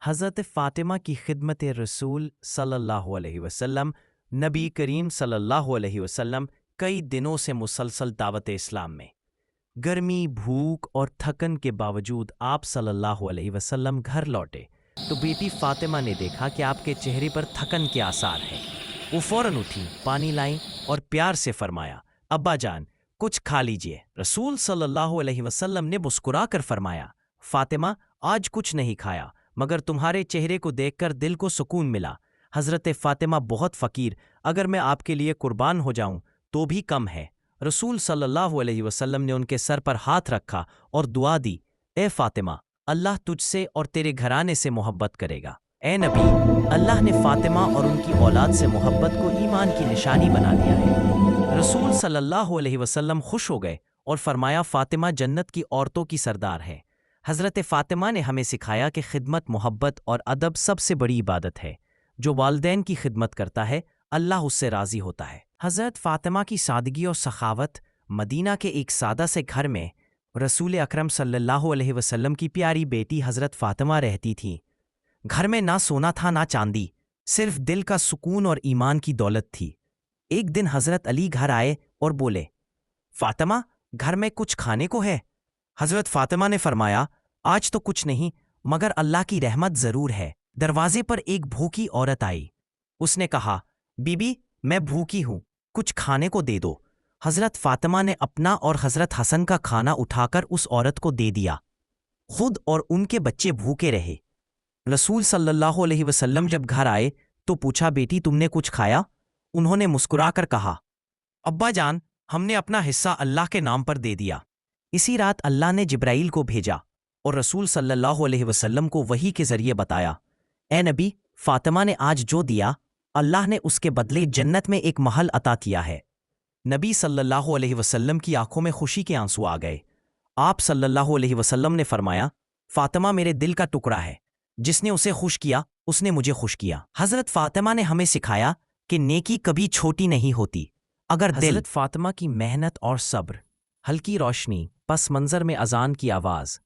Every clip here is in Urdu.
حضرت فاطمہ کی خدمت رسول صلی اللہ علیہ وسلم نبی کریم صلی اللہ علیہ وسلم کئی دنوں سے مسلسل دعوت اسلام میں گرمی بھوک اور تھکن کے باوجود آپ صلی اللہ علیہ وسلم گھر لوٹے تو بیٹی فاطمہ نے دیکھا کہ آپ کے چہرے پر تھکن کے آثار ہیں۔ وہ فوراً اٹھی، پانی لائیں اور پیار سے فرمایا، ابا جان کچھ کھا لیجئے۔ رسول صلی اللہ علیہ وسلم نے مسکرا کر فرمایا، فاطمہ آج کچھ نہیں کھایا مگر تمہارے چہرے کو دیکھ کر دل کو سکون ملا۔ حضرت فاطمہ بہت فقیر، اگر میں آپ کے لیے قربان ہو جاؤں تو بھی کم ہے۔ رسول صلی اللہ علیہ وسلم نے ان کے سر پر ہاتھ رکھا اور دعا دی، اے فاطمہ اللہ تجھ سے اور تیرے گھرانے سے محبت کرے گا۔ اے نبی، اللہ نے فاطمہ اور ان کی اولاد سے محبت کو ایمان کی نشانی بنا دیا ہے۔ رسول صلی اللہ علیہ وسلم خوش ہو گئے اور فرمایا، فاطمہ جنت کی عورتوں کی سردار ہے۔ حضرت فاطمہ نے ہمیں سکھایا کہ خدمت، محبت اور ادب سب سے بڑی عبادت ہے۔ جو والدین کی خدمت کرتا ہے اللہ اس سے راضی ہوتا ہے۔ حضرت فاطمہ کی سادگی اور سخاوت، مدینہ کے ایک سادہ سے گھر میں رسول اکرم صلی اللہ علیہ وسلم کی پیاری بیٹی حضرت فاطمہ رہتی تھیں۔ گھر میں نہ سونا تھا نہ چاندی، صرف دل کا سکون اور ایمان کی دولت تھی۔ ایک دن حضرت علی گھر آئے اور بولے، فاطمہ گھر میں کچھ کھانے کو ہے؟ حضرت فاطمہ نے فرمایا، آج تو کچھ نہیں مگر اللہ کی رحمت ضرور ہے۔ دروازے پر ایک بھوکی عورت آئی۔ اس نے کہا، بی بی میں بھوکی ہوں، کچھ کھانے کو دے دو۔ حضرت فاطمہ نے اپنا اور حضرت حسن کا کھانا اٹھا کر اس عورت کو دے دیا۔ خود اور ان کے بچے بھوکے رہے۔ رسول صلی اللہ علیہ وسلم جب گھر آئے تو پوچھا، بیٹی تم نے کچھ کھایا؟ انہوں نے مسکرا کر کہا، ابا جان ہم نے اپنا حصہ اللہ کے نام پر دے دیا۔ اسی رات اللہ نے جبرائیل کو بھیجا اور رسول صلی اللہ علیہ وسلم کو وحی کے ذریعے بتایا، اے نبی، فاطمہ نے آج جو دیا اللہ نے اس کے بدلے جنت میں ایک محل عطا کیا ہے۔ نبی صلی اللہ علیہ وسلم کی آنکھوں میں خوشی کے آنسو آ گئے۔ آپ صلی اللہ علیہ وسلم نے فرمایا، فاطمہ میرے دل کا ٹکڑا ہے، جس نے اسے خوش کیا اس نے مجھے خوش کیا۔ حضرت فاطمہ نے ہمیں سکھایا کہ نیکی کبھی چھوٹی نہیں ہوتی اگر حضرت فاطمہ کی محنت اور صبر، ہلکی روشنی، پس منظر میں اذان کی آواز۔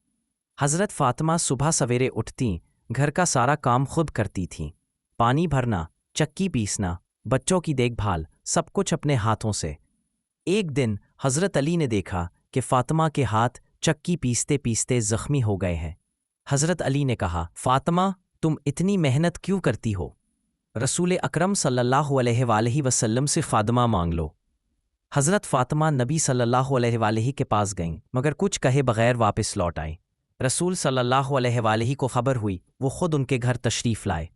حضرت فاطمہ صبح سویرے اٹھتیں، گھر کا سارا کام خود کرتی تھیں، پانی بھرنا، چکی پیسنا، بچوں کی دیکھ بھال، سب کچھ اپنے ہاتھوں سے۔ ایک دن حضرت علی نے دیکھا کہ فاطمہ کے ہاتھ چکی پیستے پیستے زخمی ہو گئے ہیں۔ حضرت علی نے کہا، فاطمہ تم اتنی محنت کیوں کرتی ہو؟ رسول اکرم صلی اللہ علیہ وآلہ وسلم سے خادمہ مانگ لو۔ حضرت فاطمہ نبی صلی اللہ علیہ وآلہ کے پاس گئیں مگر کچھ کہے بغیر واپس لوٹ آئیں۔ رسول صلی اللہ علیہ وآلہ کو خبر ہوئی، وہ خود ان کے گھر تشریف لائے۔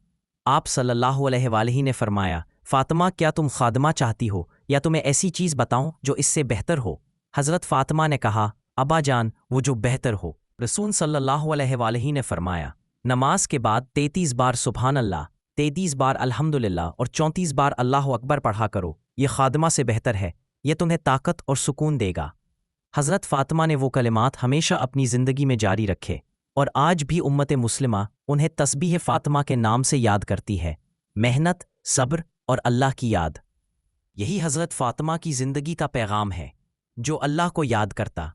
آپ صلی اللہ علیہ وآلہ نے فرمایا، فاطمہ کیا تم خادمہ چاہتی ہو یا تمہیں ایسی چیز بتاؤں جو اس سے بہتر ہو؟ حضرت فاطمہ نے کہا، ابا جان وہ جو بہتر ہو۔ رسول صلی اللہ علیہ وآلہ نے فرمایا، نماز کے بعد 33 بار سبحان اللہ، 33 بار الحمدللہ اور 34 بار اللہ اکبر پڑھا کرو، یہ خادمہ سے بہتر ہے، یہ تمہیں طاقت اور سکون دے گا۔ حضرت فاطمہ نے وہ کلمات ہمیشہ اپنی زندگی میں جاری رکھے اور آج بھی امت مسلمہ انہیں تسبیح فاطمہ کے نام سے یاد کرتی ہے۔ محنت، صبر اور اللہ کی یاد، یہی حضرت فاطمہ کی زندگی کا پیغام ہے۔ جو اللہ کو یاد کرتا